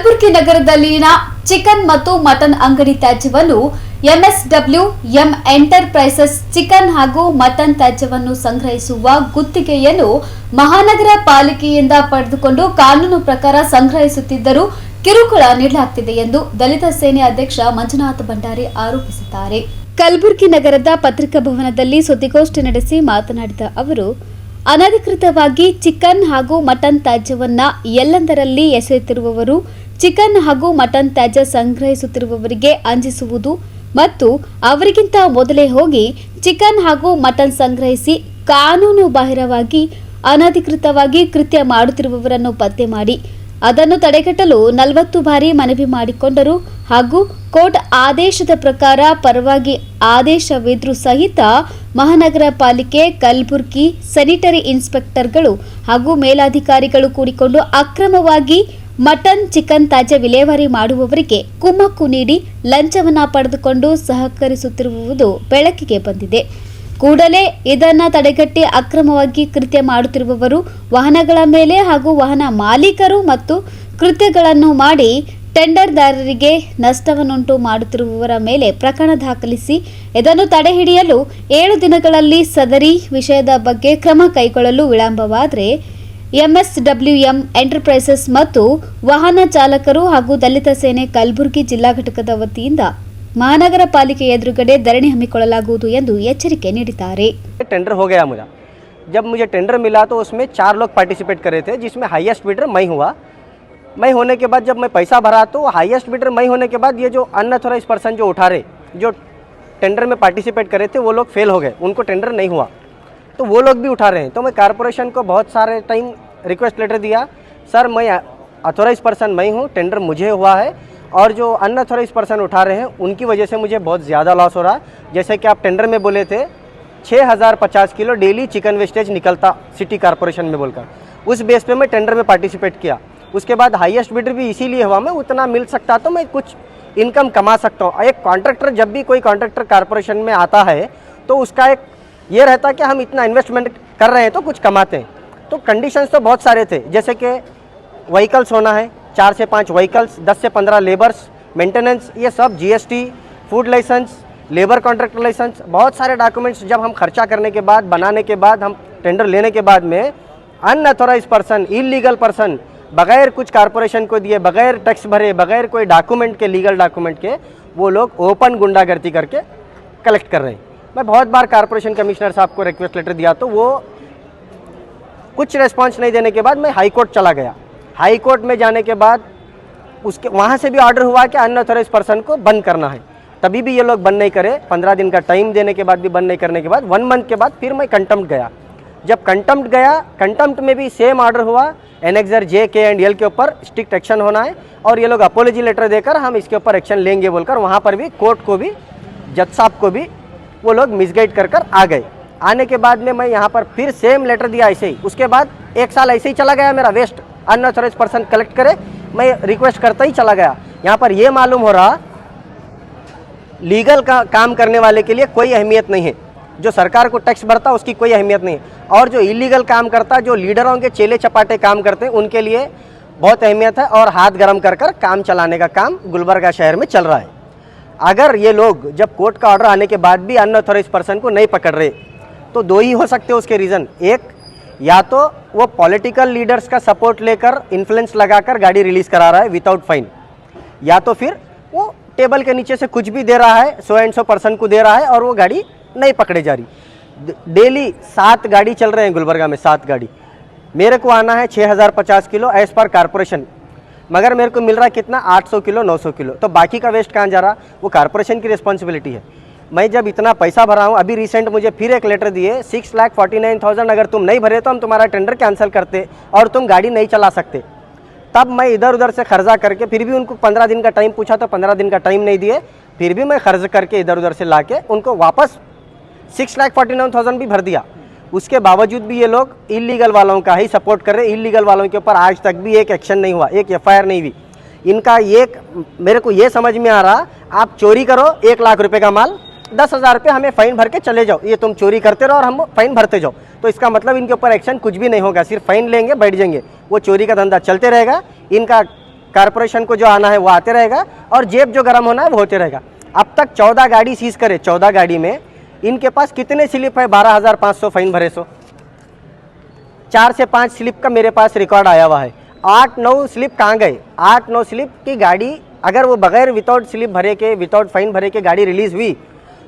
ಕಲಬುರಗಿ ನಗರದಲ್ಲಿನ ಚಿಕನ್ ಮತ್ತು ಮಟನ್ ಅಂಗಡಿ ತ್ಯಾಜ್ಯವನ್ನು ಎಂಎಸ್ಡಬ್ಲ್ಯೂ ಎಂ ಎಂಟರ್ಪ್ರೈಸಸ್ ಚಿಕನ್ ಹಾಗೂ ಮಟನ್ ತ್ಯಾಜ್ಯವನ್ನು ಸಂಗ್ರಹಿಸುವ ಗುತ್ತಿಗೆಯನ್ನು ಮಹಾನಗರ ಪಾಲಿಕೆಯಿಂದ ಪಡೆದುಕೊಂಡು ಕಾನೂನು ಪ್ರಕಾರ ಸಂಗ್ರಹಿಸುತ್ತಿದ್ದರೂ ಕಿರುಕುಳ ನೀಡಲಾಗುತ್ತಿದೆ ಎಂದು ದಲಿತ ಸೇನೆ ಅಧ್ಯಕ್ಷ ಮಂಜುನಾಥ ಭಂಡಾರಿ ಆರೋಪಿಸಿದ್ದಾರೆ. ಕಲಬುರಗಿ ನಗರದ ಪತ್ರಿಕಾ ಭವನದಲ್ಲಿ ಸುದ್ದಿಗೋಷ್ಠಿ ನಡೆಸಿ ಮಾತನಾಡಿದ ಅವರು, ಅನಧಿಕೃತವಾಗಿ ಚಿಕನ್ ಹಾಗೂ ಮಟನ್ ತ್ಯಾಜ್ಯವನ್ನ ಎಲ್ಲೆಂದರಲ್ಲಿ ಎಸೆಯುತ್ತಿರುವವರು, ಚಿಕನ್ ಹಾಗೂ ಮಟನ್ ತ್ಯಾಜ್ಯ ಸಂಗ್ರಹಿಸುತ್ತಿರುವವರಿಗೆ ಅಂಜಿಸುವುದು ಮತ್ತು ಅವರಿಗಿಂತ ಮೊದಲೇ ಹೋಗಿ ಚಿಕನ್ ಹಾಗೂ ಮಟನ್ ಸಂಗ್ರಹಿಸಿ ಕಾನೂನು ಬಾಹಿರವಾಗಿ ಅನಧಿಕೃತವಾಗಿ ಕೃತ್ಯ ಮಾಡುತ್ತಿರುವವರನ್ನು ಪತ್ತೆ ಮಾಡಿ ಅದನ್ನು ತಡೆಗಟ್ಟಲು 40 ಬಾರಿ ಮನವಿ ಮಾಡಿಕೊಂಡರು ಹಾಗೂ ಕೋರ್ಟ್ ಆದೇಶದ ಪ್ರಕಾರ ಪರವಾಗಿ ಆದೇಶವಿದ್ರೂ ಸಹಿತ ಮಹಾನಗರ ಪಾಲಿಕೆ ಕಲಬುರಗಿ ಸ್ಯಾನಿಟರಿ ಇನ್ಸ್ಪೆಕ್ಟರ್ಗಳು ಹಾಗೂ ಮೇಲಾಧಿಕಾರಿಗಳು ಕೂಡಿಕೊಂಡು ಅಕ್ರಮವಾಗಿ ಮಟನ್ ಚಿಕನ್ ತ್ಯಾಜ್ಯ ವಿಲೇವಾರಿ ಮಾಡುವವರಿಗೆ ಕುಮ್ಮಕ್ಕು ನೀಡಿ ಲಂಚವನ್ನ ಪಡೆದುಕೊಂಡು ಸಹಕರಿಸುತ್ತಿರುವುದು ಬೆಳಕಿಗೆ ಬಂದಿದೆ. ಕೂಡಲೇ ಇದನ್ನ ತಡೆಗಟ್ಟಿ ಅಕ್ರಮವಾಗಿ ಕೃತ್ಯ ಮಾಡುತ್ತಿರುವವರು ವಾಹನಗಳ ಮೇಲೆ ಹಾಗೂ ವಾಹನ ಮಾಲೀಕರು ಮತ್ತು ಕೃತ್ಯಗಳನ್ನು ಮಾಡಿ ಟೆಂಡರ್ದಾರರಿಗೆ ನಷ್ಟವನ್ನುಂಟು ಮಾಡುತ್ತಿರುವವರ ಮೇಲೆ ಪ್ರಕರಣ ದಾಖಲಿಸಿ ಇದನ್ನು ತಡೆಹಿಡಿಯಲು 7 ದಿನಗಳಲ್ಲಿ ಸದರಿ ವಿಷಯದ ಬಗ್ಗೆ ಕ್ರಮ ಕೈಗೊಳ್ಳಲು ವಿಳಂಬವಾದರೆ ಎಂಎಸ್ಡಬ್ಲ್ಯೂಎಂ ಎಂಟರ್ಪ್ರೈಸಸ್ ಮತ್ತು ವಾಹನ ಚಾಲಕರು ಹಾಗೂ ದಲಿತ ಸೇನೆ ಕಲಬುರಗಿ ಜಿಲ್ಲಾ ಘಟಕದ ವತಿಯಿಂದ महानगर पालिके एದುರುಗಡೆ ಧರಣಿ ಹಮ್ಮಿಕೊಳ್ಳಲಾಗುವುದು ಎಂದು ಎಚ್ಚರಿಕೆ ನೀಡಿದ್ದಾರೆ. टेंडर हो गया मुझे, जब मुझे टेंडर मिला तो उसमें 4 लोग पार्टिसिपेट कर रहे थे, जिसमें हाईएस्ट बिडर मैं हुआ. मैं होने के बाद जब मैं पैसा भरा तो हाईएस्ट बिडर मैं होने के बाद ये जो अनऑथराइज्ड पर्सन जो उठा रहे, जो टेंडर में पार्टिसिपेट कर रहे थे, वो लोग फेल हो गए, उनको टेंडर नहीं हुआ, तो वो लोग भी उठा रहे हैं. तो मैं कॉरपोरेशन को बहुत सारे टाइम रिक्वेस्ट लेटर दिया, सर मैं ऑथोराइज पर्सन मैं हूँ, टेंडर मुझे हुआ है और जो अनऑथोराइज पर्सन उठा रहे हैं उनकी वजह से मुझे बहुत ज़्यादा लॉस हो रहा है. जैसे कि आप टेंडर में बोले थे 6050 किलो डेली चिकन वेस्टेज निकलता सिटी कॉरपोरेशन में बोलकर, उस बेस पे मैं टेंडर में पार्टिसिपेट किया. उसके बाद हाईएस्ट बिडर भी इसीलिए हुआ, मैं उतना मिल सकता तो मैं कुछ इनकम कमा सकता हूँ. एक कॉन्ट्रैक्टर, जब भी कोई कॉन्ट्रैक्टर कॉरपोरेशन में आता है तो उसका एक ये रहता है कि हम इतना इन्वेस्टमेंट कर रहे हैं तो कुछ कमाते हैं. तो कंडीशंस तो बहुत सारे थे, जैसे कि व्हीकल्स होना है, 4 से 5 व्हीकल्स, 10 से 15 लेबर्स, मेंटेनेंस, ये सब GST, food licence, labour contractor licence, बहुत सारे डॉक्यूमेंट्स जब हम खर्चा करने के बाद, बनाने के बाद, हम टेंडर लेने के बाद में अनऑथोराइज पर्सन, इलीगल पर्सन बगैर कुछ कॉरपोरेशन को दिए, बगैर टैक्स भरे, बगैर कोई डॉक्यूमेंट के, लीगल डॉक्यूमेंट के, वो लोग ओपन गुंडागर्दी करके कलेक्ट कर रहे हैं. मैं बहुत बार कॉरपोरेशन कमिश्नर साहब को रिक्वेस्ट लेटर दिया तो वो कुछ रिस्पॉन्स नहीं देने के बाद मैं हाई कोर्ट चला गया. हाई कोर्ट में जाने के बाद उसके वहाँ से भी ऑर्डर हुआ कि अनऑथोराइज पर्सन को बंद करना है, तभी भी ये लोग बंद नहीं करे. 15 दिन का टाइम देने के बाद भी बंद नहीं करने के बाद 1 मंथ के बाद फिर मैं कंटेम्प्ट गया. जब कंटेम्प्ट गया, कंटेम्प्ट में भी सेम ऑर्डर हुआ, एनेक्सर जे, के एंड एल के ऊपर स्ट्रिक्ट एक्शन होना है और ये लोग अपोलॉजी लेटर देकर हम इसके ऊपर एक्शन लेंगे बोलकर वहाँ पर भी कोर्ट को भी, जज साहब को भी वो लोग मिसगाइड कर आ गए. आने के बाद में मैं यहाँ पर फिर सेम लेटर दिया ऐसे ही. उसके बाद 1 साल ऐसे ही चला गया मेरा वेस्ट, अनऑथोराइज पर्सन कलेक्ट करे, मैं रिक्वेस्ट करता ही चला गया. यहाँ पर ये मालूम हो रहा लीगल का काम करने वाले के लिए कोई अहमियत नहीं है, जो सरकार को टैक्स भरता उसकी कोई अहमियत नहीं है, और जो इलीगल काम करता, जो लीडरों के चेले चपाटे काम करते हैं उनके लिए बहुत अहमियत है और हाथ गर्म कर काम चलाने का काम गुलबर्गा शहर में चल रहा है. अगर ये लोग जब कोर्ट का ऑर्डर आने के बाद भी अनऑथोराइज पर्सन को नहीं पकड़ रहे तो 2 ही हो सकते हैं उसके रीज़न. एक, या तो वो पॉलिटिकल लीडर्स का सपोर्ट लेकर इन्फ्लुएंस लगाकर गाड़ी रिलीज़ करा रहा है विदाउट फाइन, या तो फिर वो टेबल के नीचे से कुछ भी दे रहा है, 100 एंड 100 पर्सन को दे रहा है और वो गाड़ी नहीं पकड़े जा रही. डेली 7 गाड़ी चल रहे हैं गुलबर्गा में, 7 गाड़ी. मेरे को आना है 6050 किलो एज पर कॉरपोरेशन, मगर मेरे को मिल रहा है कितना, 800 किलो 900 किलो. तो बाकी का वेस्ट कहाँ जा रहा, वो कॉरपोरेशन की रिस्पॉन्सिबिलिटी है. मैं जब इतना पैसा भरा हूँ, अभी रिसेंट मुझे फिर एक लेटर दिए 6,49,000 अगर तुम नहीं भरे तो हम तुम्हारा टेंडर कैंसिल करते और तुम गाड़ी नहीं चला सकते. तब मैं इधर उधर से खर्चा करके फिर भी उनको 15 दिन का टाइम पूछा तो 15 दिन का टाइम नहीं दिए, फिर भी मैं खर्च करके इधर उधर से लाके उनको वापस 6,49,000 भी भर दिया. उसके बावजूद भी ये लोग इलीगल वालों का ही सपोर्ट कर रहे. इलीगल वालों के ऊपर आज तक भी एक एक्शन नहीं हुआ, एक FIR नहीं हुई. इनका एक मेरे को ये समझ में आ रहा, आप चोरी करो 1 लाख रुपए का माल, 10,000 रुपये हमें फ़ाइन भर के चले जाओ, ये तुम चोरी करते रहो और हम फ़ाइन भरते जाओ. तो इसका मतलब इनके ऊपर एक्शन कुछ भी नहीं होगा, सिर्फ फ़ाइन लेंगे, बैठ जाएंगे, वो चोरी का धंधा चलते रहेगा. इनका कारपोरेशन को जो आना है वो आते रहेगा और जेब जो गर्म होना है वो होते रहेगा। अब तक 14 गाड़ी सीज करे, 14 गाड़ी में इनके पास कितने स्लिप है? 12,500 फाइन भरे सो। 4 से 5 स्लिप का मेरे पास रिकॉर्ड आया हुआ है। 8-9 स्लिप कहाँ गए? 8-9 स्लिप की गाड़ी अगर वो बगैर विदाउट स्लिप भरे के, विदाउट फाइन भरे के गाड़ी रिलीज हुई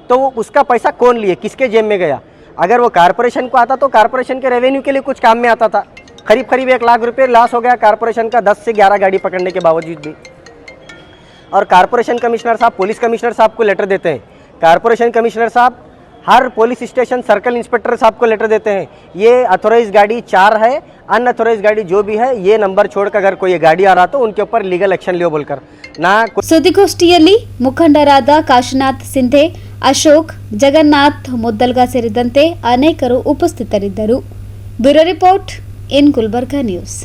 तो वो उसका पैसा कौन लिए, किसके जेब में गया? अगर वो कारपोरेशन को आता तो कारपोरेशन के रेवेन्यू के लिए कुछ काम में आता था। करीब 1 लाख रुपए लॉस हो गया कारपोरेशन का 10 से 11 गाड़ी पकड़ने के बावजूद भी। और कारपोरेशन कमिश्नर साहब पुलिस कमिश्नर साहब को लेटर देते हैं। कारपोरेशन कमिश्नर साहब हर पुलिस स्टेशन सर्कल इंस्पेक्टर साहब को लेटर देते हैं, ये अथोराइज गाड़ी 4 है, अनअथोराइज गाड़ी जो भी है ये नंबर छोड़कर अगर कोई ये गाड़ी आ रहा तो उनके ऊपर लीगल एक्शन लियो बोलकर ना। ಸುದ್ದಿಗೋಷ್ಠಿಯಲ್ಲಿ ಮುಖಂಡರಾದ ಕಾಶಿನಾಥ್ ಸಿಂಧೆ, ಅಶೋಕ್, ಜಗನ್ನಾಥ್ ಮುದ್ದಲ್ಗ ಸೇರಿದಂತೆ ಅನೇಕರು ಉಪಸ್ಥಿತರಿದ್ದರು. Bureau report in Gulbarga news.